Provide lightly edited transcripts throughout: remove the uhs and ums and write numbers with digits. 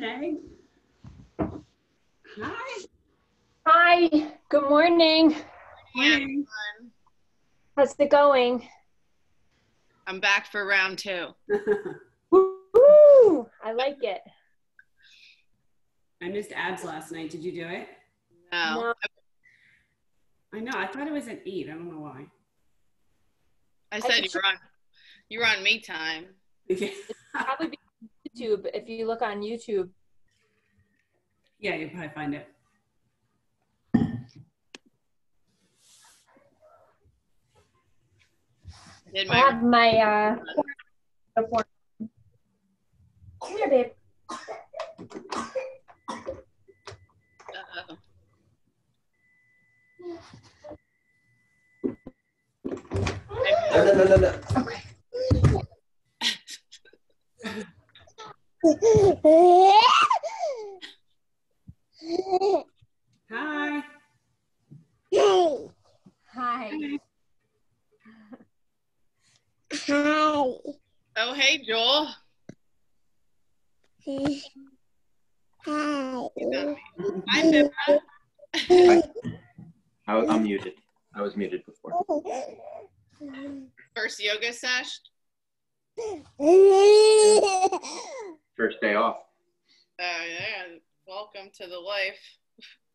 Meg. Hi. Hi, good morning. Morning. How's it going? I'm back for round 2. Woo! I like it. I missed abs last night. Did you do it? No. I know. I thought it was at 8. I don't know why. I said you were on me time. Okay. It's probably because YouTube. If you look on YouTube. Yeah, you'll probably find it. I have my uniform. Come here, babe. Uh-oh. No. Okay. Hi. Hi. Hi. Oh, hey, Joel. Hi. Hi, Pippa. I'm muted. I was muted before. First yoga sesh. First day off. Oh, yeah. Welcome to the life.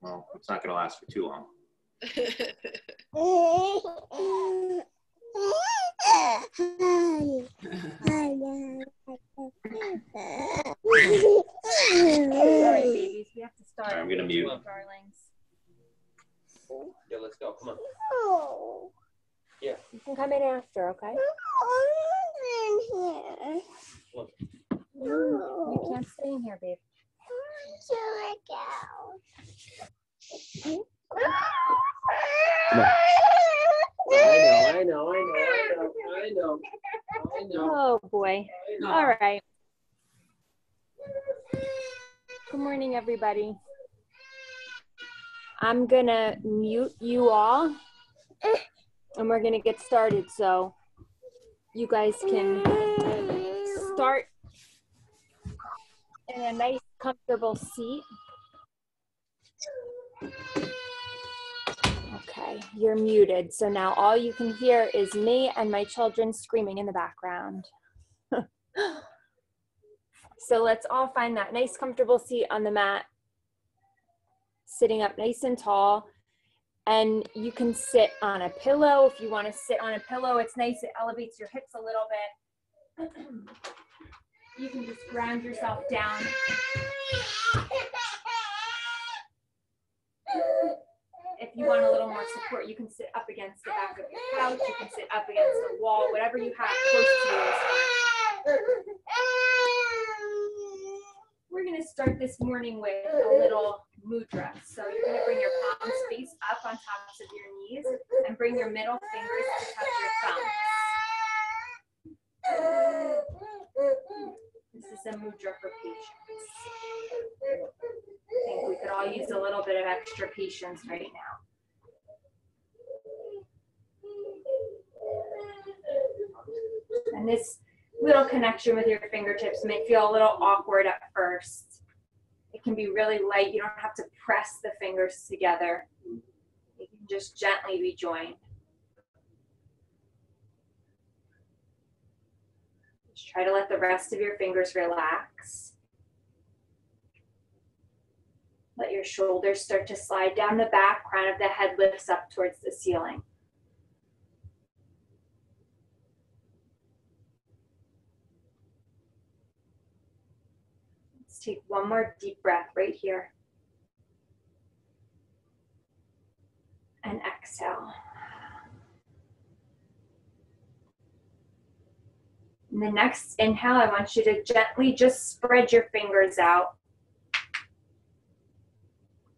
Well, it's not going to last for too long. All right, babies, we have to start. I'm going to mute. Darlings. Yeah, let's go. Come on. Yeah. You can come in after, okay? Look. You can't stay in here, babe. I know. Oh boy. All right. Good morning, everybody. I'm gonna mute you all and we're gonna get started so you guys can start in a nice comfortable seat. Okay, you're muted. So now all you can hear is me and my children screaming in the background. So let's all find that nice comfortable seat on the mat, sitting up nice and tall. And you can sit on a pillow. If you want to sit on a pillow, it's nice. It elevates your hips a little bit. You can just ground yourself down. If you want a little more support, you can sit up against the back of your couch. You can sit up against the wall. Whatever you have close to you is fine. We're going to start this morning with a little mudra. So you're going to bring your palms face up on tops of your knees and bring your middle fingers to touch your thumbs. This is a mudra for patience. I think we could all use a little bit of extra patience right now. And this little connection with your fingertips may feel a little awkward at first. It can be really light. You don't have to press the fingers together. You can just gently be joined. Just try to let the rest of your fingers relax. Let your shoulders start to slide down the back. Crown of the head lifts up towards the ceiling. Let's take one more deep breath right here. And exhale. And the next inhale, I want you to gently just spread your fingers out.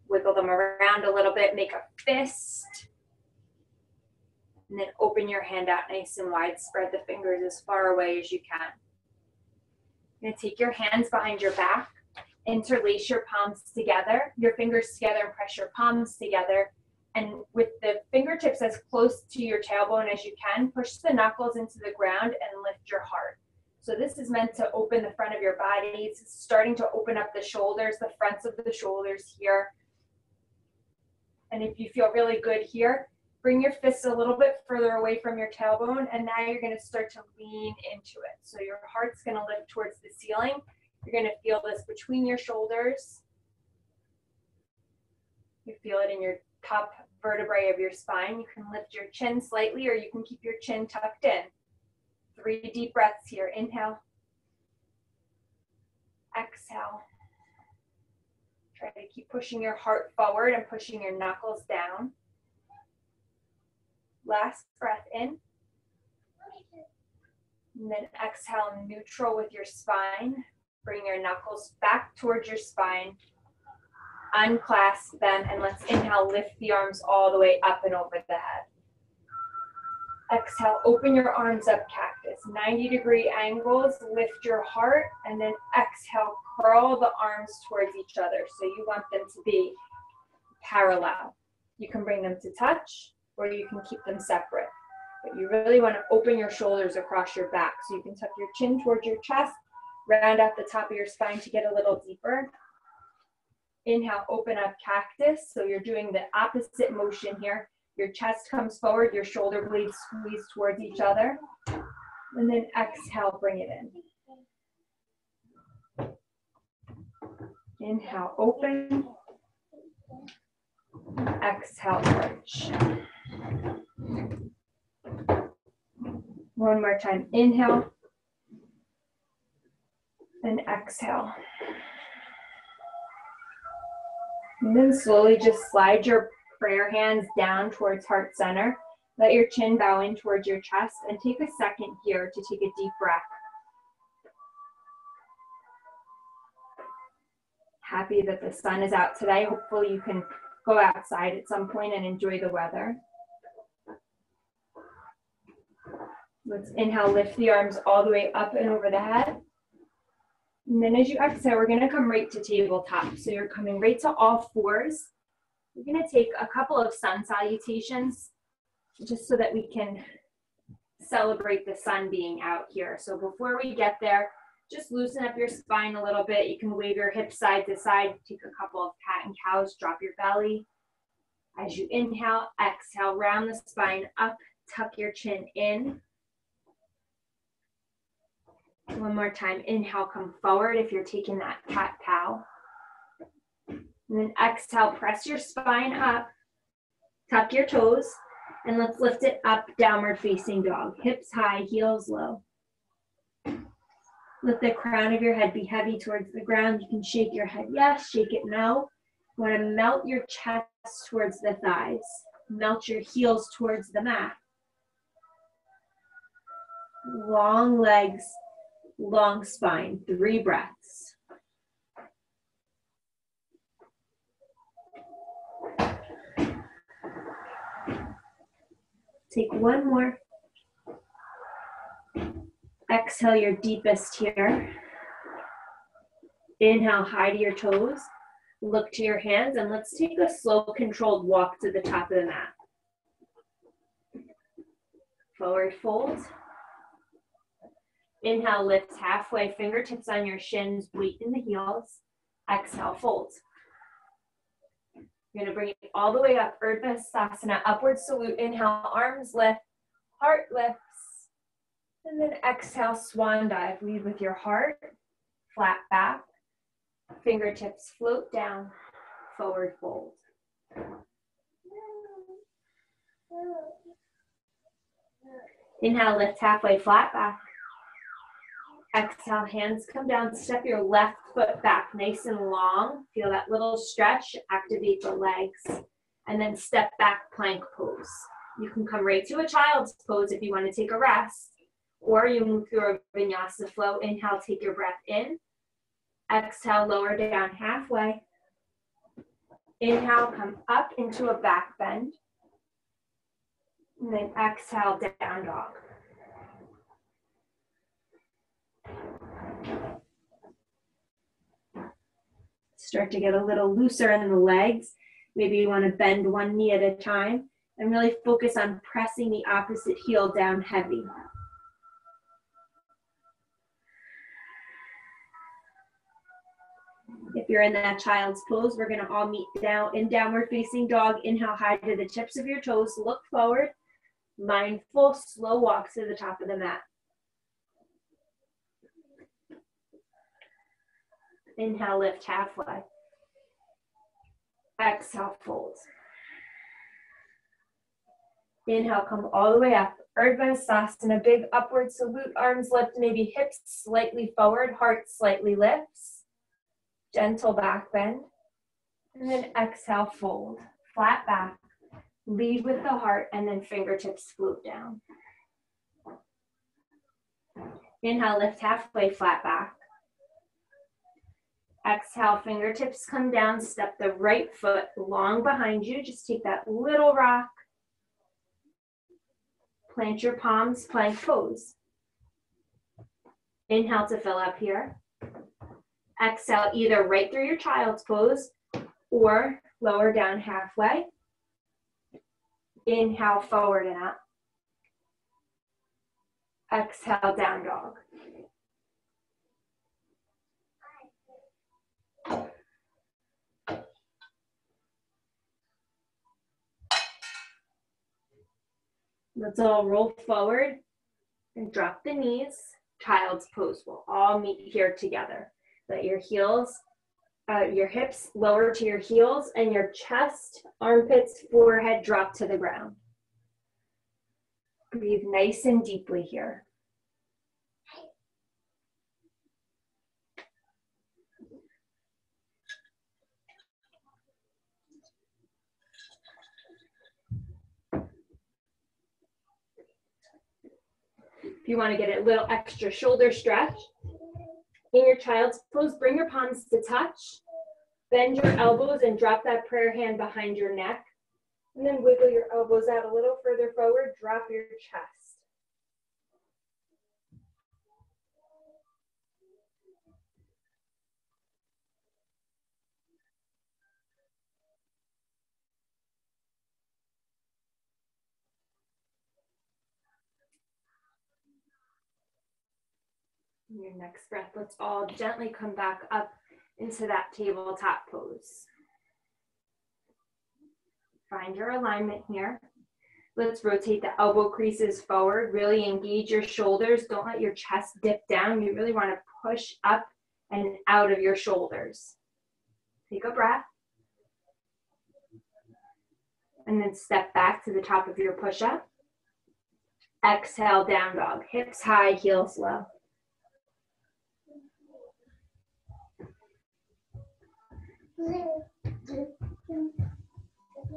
Wiggle them around a little bit, make a fist. And then open your hand out nice and wide. Spread the fingers as far away as you can. You're gonna take your hands behind your back, interlace your palms together, your fingers together, and press your palms together. And with the fingertips as close to your tailbone as you can, push the knuckles into the ground and lift your heart. So this is meant to open the front of your body. It's starting to open up the shoulders, the fronts of the shoulders here. And if you feel really good here, bring your fists a little bit further away from your tailbone, and now you're going to start to lean into it. So your heart's going to lift towards the ceiling. You're going to feel this between your shoulders. You feel it in your top vertebrae of your spine. You can lift your chin slightly, or you can keep your chin tucked in. 3 deep breaths here. Inhale. Exhale. Try to keep pushing your heart forward and pushing your knuckles down. Last breath in. And then exhale, neutral with your spine. Bring your knuckles back towards your spine. Unclasp them, and let's inhale, lift the arms all the way up and over the head. Exhale, open your arms up, cactus. 90-degree angles, lift your heart, and then exhale, curl the arms towards each other. So you want them to be parallel. You can bring them to touch, or you can keep them separate. But you really want to open your shoulders across your back. So you can tuck your chin towards your chest, round out the top of your spine to get a little deeper. Inhale, open up cactus. So you're doing the opposite motion here. Your chest comes forward, your shoulder blades squeeze towards each other. And then exhale, bring it in. Inhale, open. Exhale, arch. One more time. Inhale. And exhale. And then slowly just slide your prayer hands down towards heart center. Let your chin bow in towards your chest, and take a second here to take a deep breath. Happy that the sun is out today. Hopefully you can go outside at some point and enjoy the weather. Let's inhale, lift the arms all the way up and over the head. And then as you exhale, we're going to come right to tabletop. So you're coming right to all fours. We're going to take a couple of sun salutations just so that we can celebrate the sun being out here. So before we get there, just loosen up your spine a little bit. You can wave your hips side to side, take a couple of cat and cows, drop your belly. As you inhale, exhale, round the spine up, tuck your chin in. One more time, inhale, come forward if you're taking that cat-cow. And then exhale, press your spine up, tuck your toes, and let's lift it up, downward facing dog. Hips high, heels low. Let the crown of your head be heavy towards the ground. You can shake your head yes, shake it no. You want to melt your chest towards the thighs. Melt your heels towards the mat. Long legs, long spine, 3 breaths. Take one more. Exhale your deepest here. Inhale, high to your toes. Look to your hands, and let's take a slow, controlled walk to the top of the mat. Forward fold. Inhale, lift halfway, fingertips on your shins, weight in the heels. Exhale, fold. You're gonna bring it all the way up, Urdhva Sasana, upward salute. Inhale, arms lift, heart lifts. And then exhale, swan dive. Lead with your heart, flat back. Fingertips float down, forward fold. Inhale, lift halfway, flat back. Exhale, hands come down, step your left foot back nice and long. Feel that little stretch, activate the legs. And then step back, plank pose. You can come right to a child's pose if you want to take a rest. Or you move through a vinyasa flow. Inhale, take your breath in. Exhale, lower down halfway. Inhale, come up into a back bend. And then exhale, down dog. Start to get a little looser in the legs. Maybe you want to bend one knee at a time and really focus on pressing the opposite heel down heavy. you're in that child's pose, we're gonna all meet down in downward facing dog. Inhale high to the tips of your toes, look forward. Mindful, slow walk to the top of the mat. Inhale, lift halfway. Exhale, fold. Inhale, come all the way up. Urdhva Sasana, big upward salute, arms lift, maybe hips slightly forward, heart slightly lifts. Gentle back bend. And then exhale, fold. Flat back. Lead with the heart and then fingertips float down. Inhale, lift halfway, flat back. Exhale, fingertips come down, step the right foot long behind you. Just take that little rock. Plant your palms, plank pose. Inhale to fill up here. Exhale, either right through your child's pose or lower down halfway. Inhale, forward and up. Exhale, down dog. Let's all roll forward and drop the knees. Child's pose. We'll all meet here together. Let your heels, your hips lower to your heels and your chest, armpits, forehead drop to the ground. Breathe nice and deeply here. If you want to get a little extra shoulder stretch, in your child's pose, bring your palms to touch, bend your elbows and drop that prayer hand behind your neck, and then wiggle your elbows out a little further forward, drop your chest. Your next breath, let's all gently come back up into that tabletop pose. Find your alignment here. Let's rotate the elbow creases forward. Really engage your shoulders. Don't let your chest dip down. You really want to push up and out of your shoulders. Take a breath. And then step back to the top of your push-up. Exhale, down dog. Hips high, heels low.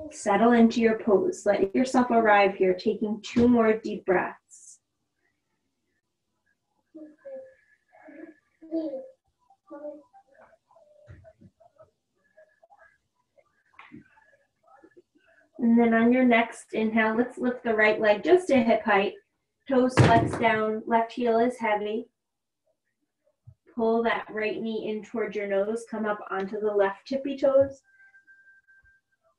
Settle into your pose. Let yourself arrive here, taking 2 more deep breaths. And then on your next inhale, let's lift the right leg just to hip height. Toes flex down, left heel is heavy. Pull that right knee in towards your nose, come up onto the left tippy toes.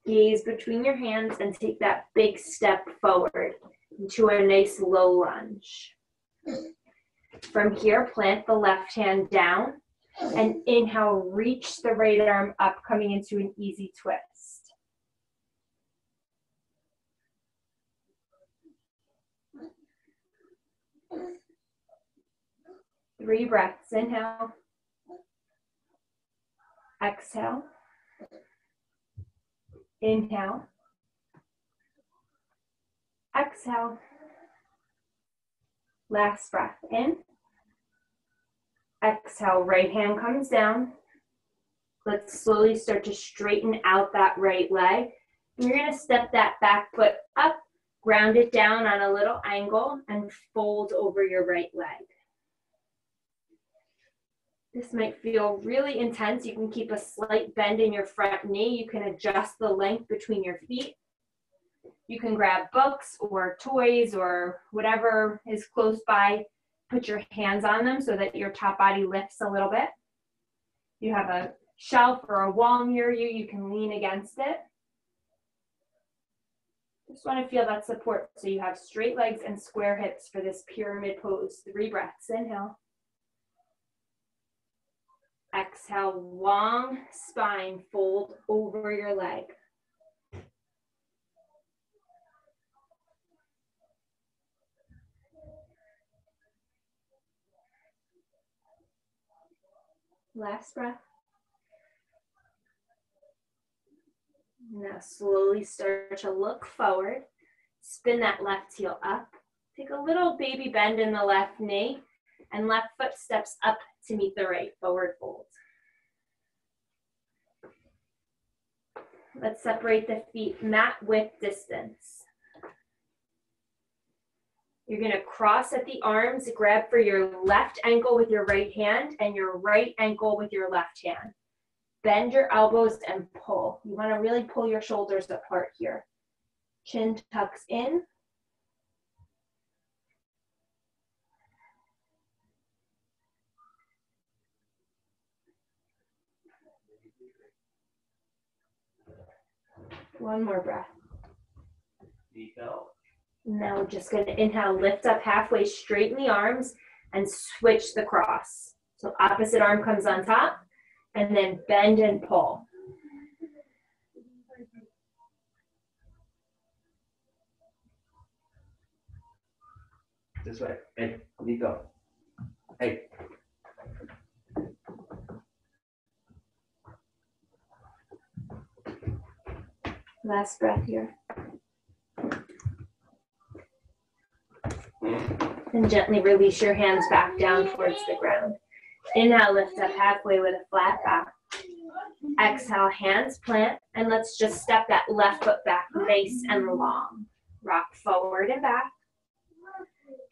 Gaze between your hands and take that big step forward into a nice low lunge. From here, plant the left hand down and inhale, reach the right arm up, coming into an easy twist. Three breaths. Inhale. Exhale. Inhale. Exhale. Last breath in. Exhale, right hand comes down. Let's slowly start to straighten out that right leg. And you're going to step that back foot up, ground it down on a little angle, and fold over your right leg. This might feel really intense. You can keep a slight bend in your front knee. You can adjust the length between your feet. You can grab books or toys or whatever is close by. Put your hands on them so that your top body lifts a little bit. You have a shelf or a wall near you, you can lean against it. Just want to feel that support so you have straight legs and square hips for this pyramid pose. 3 breaths. Inhale. Exhale, long spine, fold over your leg. Last breath. Now slowly start to look forward. Spin that left heel up. Take a little baby bend in the left knee and left foot steps up to meet the right, forward fold. Let's separate the feet mat width distance. You're going to cross at the arms, grab for your left ankle with your right hand and your right ankle with your left hand. Bend your elbows and pull. You want to really pull your shoulders apart here. Chin tucks in. One more breath. Now we're just going to inhale, lift up halfway, straighten the arms, and switch the cross. So opposite arm comes on top, and then bend and pull. This way. Hey, Nico. Hey. Last breath here. And gently release your hands back down towards the ground. Inhale, lift up halfway with a flat back. Exhale, hands plant, and let's just step that left foot back nice and long. Rock forward and back.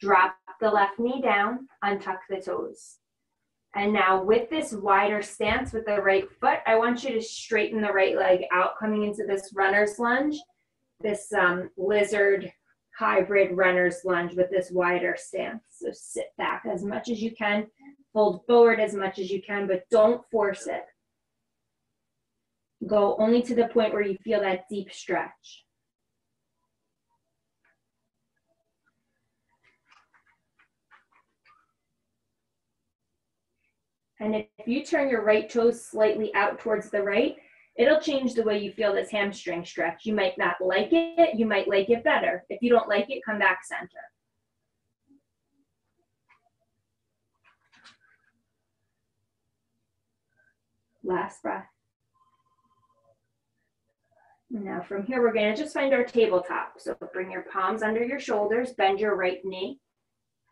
Drop the left knee down, untuck the toes. And now with this wider stance with the right foot, I want you to straighten the right leg out, coming into this runner's lunge, this lizard hybrid runner's lunge with this wider stance. So sit back as much as you can, fold forward as much as you can, but don't force it. Go only to the point where you feel that deep stretch. And if you turn your right toes slightly out towards the right, it'll change the way you feel this hamstring stretch. You might not like it, you might like it better. If you don't like it, come back center. Last breath. Now from here, we're gonna just find our tabletop. So bring your palms under your shoulders, bend your right knee,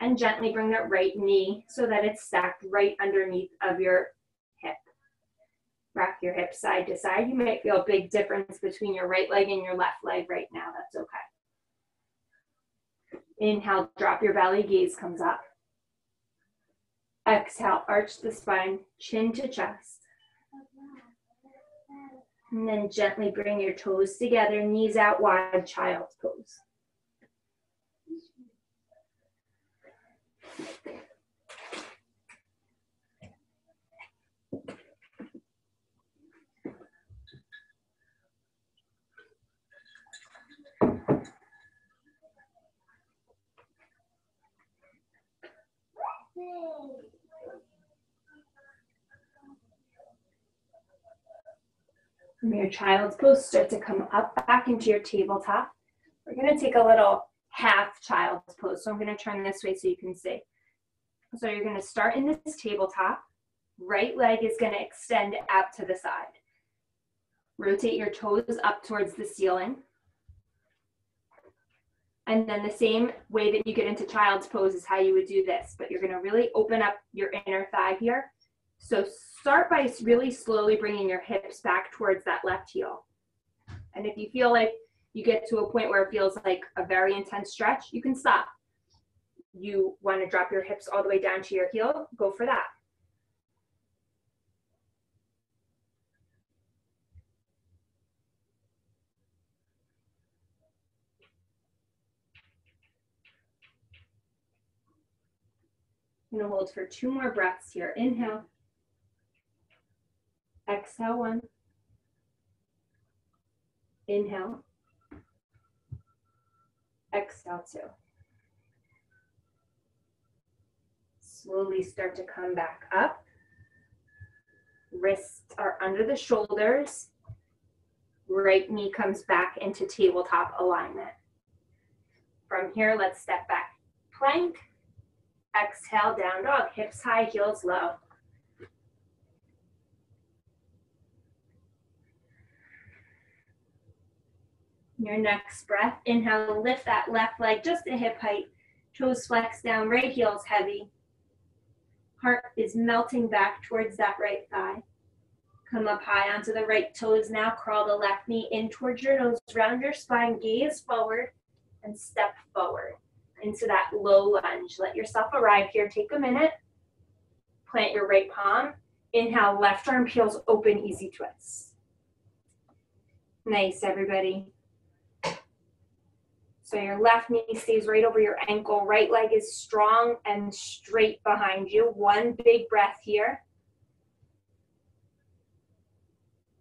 and gently bring that right knee so that it's stacked right underneath of your hip. Rock your hips side to side. You might feel a big difference between your right leg and your left leg right now. That's okay. Inhale, drop your belly, gaze comes up. Exhale, arch the spine, chin to chest. And then gently bring your toes together, knees out wide, child's pose. From your child's pose, start to come up back into your tabletop. We're going to take a little half child's pose. So I'm going to turn this way so you can see. So you're going to start in this tabletop. Right leg is going to extend out to the side. Rotate your toes up towards the ceiling. And then the same way that you get into child's pose is how you would do this, but you're going to really open up your inner thigh here. So start by really slowly bringing your hips back towards that left heel. And if you feel like you get to a point where it feels like a very intense stretch, you can stop. You want to drop your hips all the way down to your heel, go for that. I'm going to hold for 2 more breaths here. Inhale. Exhale 1. Inhale. Exhale 2. Slowly start to come back up. Wrists are under the shoulders. Right knee comes back into tabletop alignment. From here, let's step back. Plank. Exhale, down dog. Hips high, heels low. Your next breath, inhale, lift that left leg just to hip height. Toes flex down, right heel's heavy. Heart is melting back towards that right thigh. Come up high onto the right toes now. Crawl the left knee in towards your nose. Round your spine, gaze forward, and step forward into that low lunge. Let yourself arrive here. Take a minute. Plant your right palm. Inhale, left arm peels open, easy twist. Nice, everybody. So your left knee stays right over your ankle. Right leg is strong and straight behind you. One big breath here.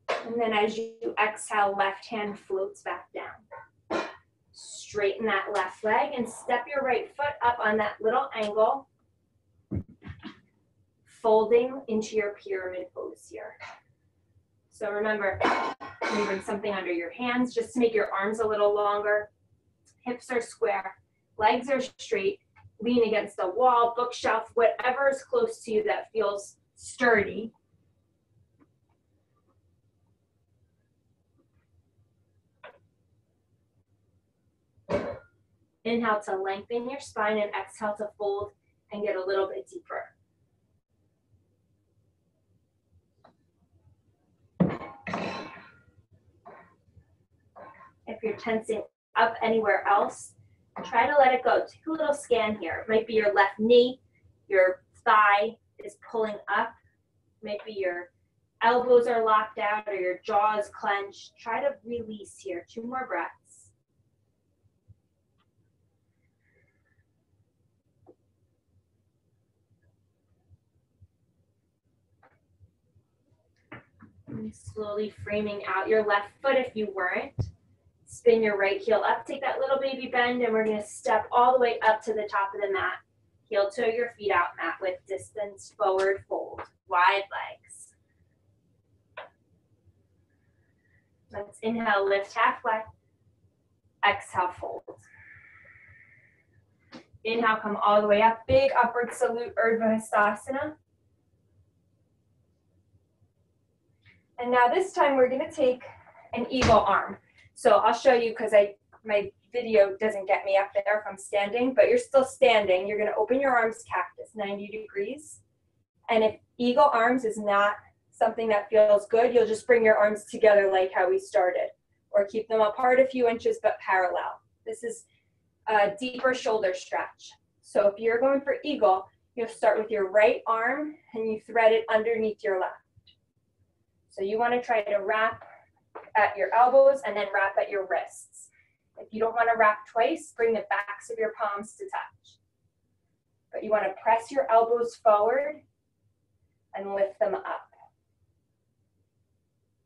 And then as you exhale, left hand floats back down. Straighten that left leg and step your right foot up on that little angle. Folding into your pyramid pose here. So remember, moving something under your hands just to make your arms a little longer. Hips are square, legs are straight. Lean against a wall, bookshelf, whatever is close to you that feels sturdy. Inhale to lengthen your spine and exhale to fold and get a little bit deeper. If you're tensing up anywhere else, try to let it go. Take a little scan here. It might be your left knee, your thigh is pulling up. Maybe your elbows are locked out or your jaw is clenched. Try to release here. 2 more breaths. And slowly framing out your left foot if you weren't. Spin your right heel up, take that little baby bend, and we're gonna step all the way up to the top of the mat. Heel toe your feet out, mat width distance, forward fold, wide legs. Let's inhale, lift halfway. Exhale, fold. Inhale, come all the way up, big upward salute, Urdhva Hastasana. And now this time we're gonna take an eagle arm. So I'll show you because my video doesn't get me up there if I'm standing, but you're still standing. You're gonna open your arms cactus, 90 degrees. And if eagle arms is not something that feels good, you'll just bring your arms together like how we started, or keep them apart a few inches but parallel. This is a deeper shoulder stretch. So if you're going for eagle, you'll start with your right arm and you thread it underneath your left. So you wanna try to wrap at your elbows and then wrap at your wrists. If you don't want to wrap twice, bring the backs of your palms to touch. But you want to press your elbows forward and lift them up.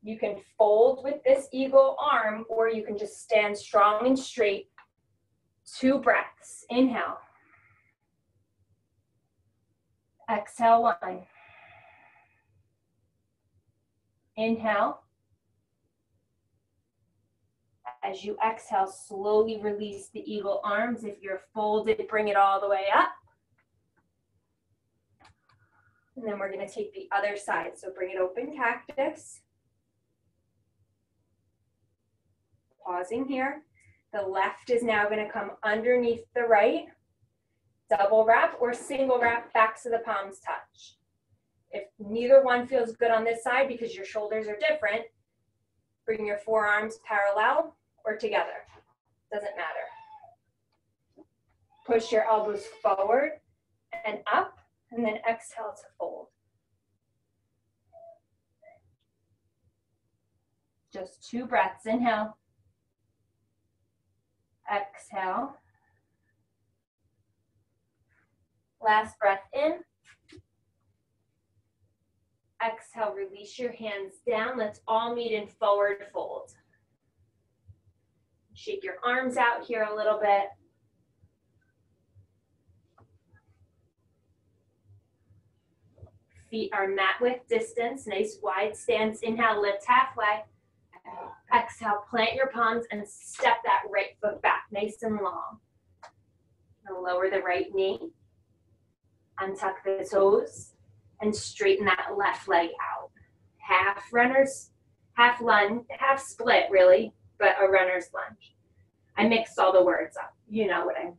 You can fold with this eagle arm, or you can just stand strong and straight. 2 breaths. Inhale. Exhale, 1. Inhale. As you exhale, slowly release the eagle arms. If you're folded, bring it all the way up. And then we're going to take the other side. So bring it open, cactus. Pausing here. The left is now going to come underneath the right. Double wrap or single wrap, backs of the palms touch. If neither one feels good on this side because your shoulders are different, bring your forearms parallel or together, doesn't matter. Push your elbows forward and up, and then exhale to fold. Just 2 breaths, inhale. Exhale. Last breath in. Exhale, release your hands down. Let's all meet in forward fold. Shake your arms out here a little bit. feet are mat width distance, nice wide stance. Inhale, lift halfway. Exhale, plant your palms and step that right foot back, nice and long. Now lower the right knee, untuck the toes, and straighten that left leg out. Half runners, half lunge, half split really, but a runner's lunge. I mixed all the words up. You know what I mean.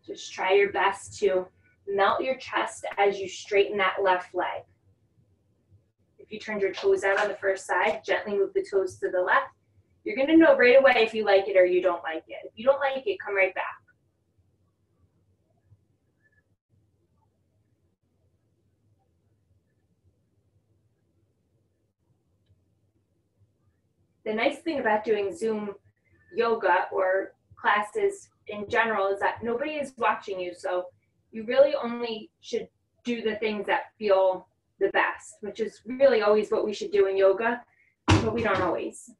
Just try your best to melt your chest as you straighten that left leg. If you turned your toes out on the first side, gently move the toes to the left. You're going to know right away if you like it or you don't like it. If you don't like it, come right back. The nice thing about doing Zoom yoga or classes in general is that nobody is watching you. So you really only should do the things that feel the best, which is really always what we should do in yoga, but we don't always.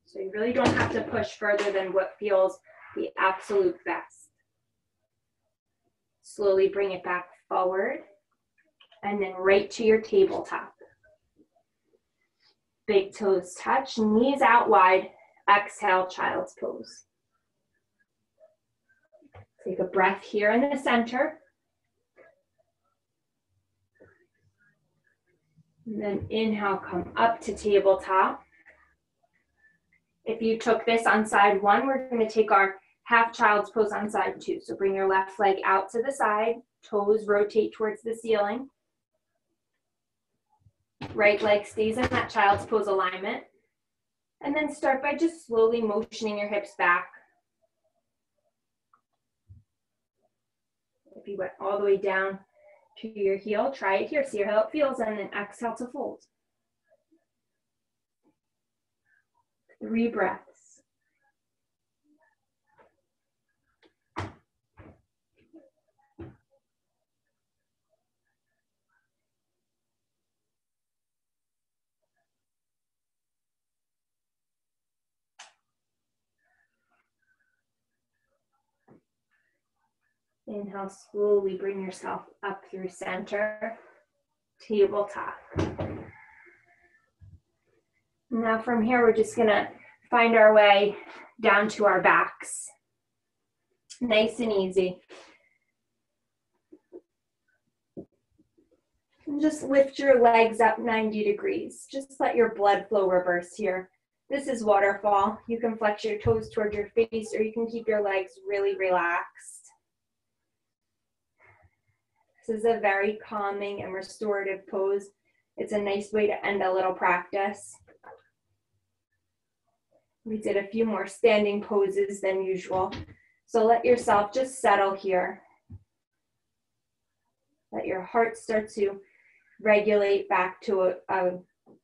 So you really don't have to push further than what feels the absolute best. Slowly bring it back forward and then right to your tabletop. Big toes touch, knees out wide. Exhale, child's pose. Take a breath here in the center. And then inhale, come up to tabletop. If you took this on side one, we're going to take our half child's pose on side two. So bring your left leg out to the side, toes rotate towards the ceiling. Right leg stays in that child's pose alignment. And then start by just slowly motioning your hips back. If you went all the way down to your heel, try it here, see how it feels, and then exhale to fold. 3 breaths. Inhale, slowly bring yourself up through center, tabletop. Now from here, we're just gonna find our way down to our backs. Nice and easy. And just lift your legs up 90 degrees. Just let your blood flow reverse here. This is waterfall. You can flex your toes toward your face, or you can keep your legs really relaxed. This is a very calming and restorative pose. It's a nice way to end a little practice. We did a few more standing poses than usual. So let yourself just settle here. Let your heart start to regulate back to a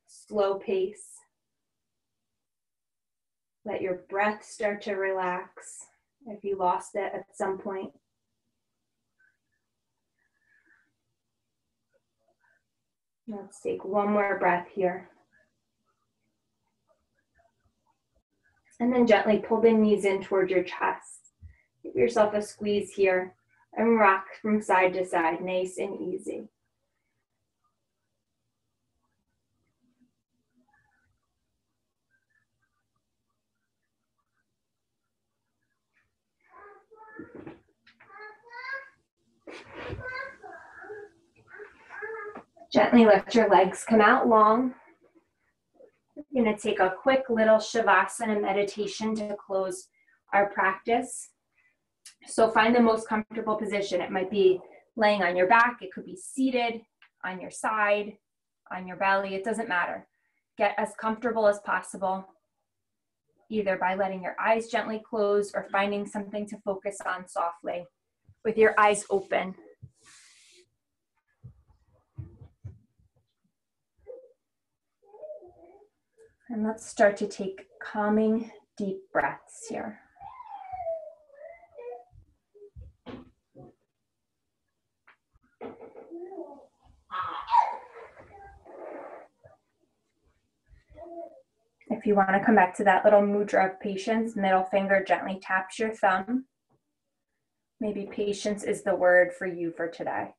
slow pace. Let your breath start to relax if you lost it at some point. Let's take one more breath here. And then gently pull the knees in toward your chest. Give yourself a squeeze here and rock from side to side, nice and easy. Gently let your legs come out long. We're going to take a quick little Shavasana meditation to close our practice. So find the most comfortable position. It might be laying on your back. It could be seated, on your side, on your belly. It doesn't matter. Get as comfortable as possible, either by letting your eyes gently close or finding something to focus on softly with your eyes open. And let's start to take calming, deep breaths here. If you want to come back to that little mudra of patience, middle finger gently taps your thumb. Maybe patience is the word for you for today.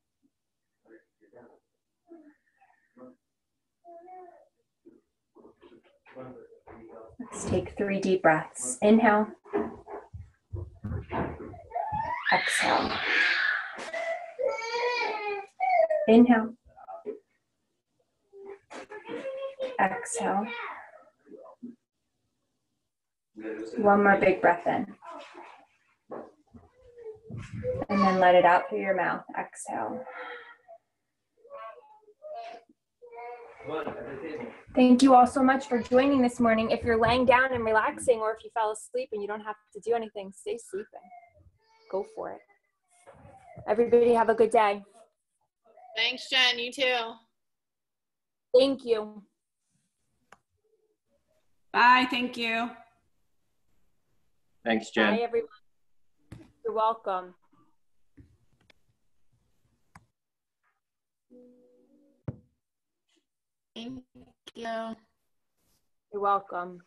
Let's take 3 deep breaths. Inhale. Exhale. Inhale. Exhale. One more big breath in. And then let it out through your mouth. Exhale. Thank you all so much for joining this morning. If you're laying down and relaxing, or if you fell asleep and you don't have to do anything, stay sleeping. Go for it. Everybody have a good day. Thanks, Jen. You too. Thank you. Bye. Thank you. Thanks, Jen. Bye, everyone. You're welcome. Thank you. You're welcome.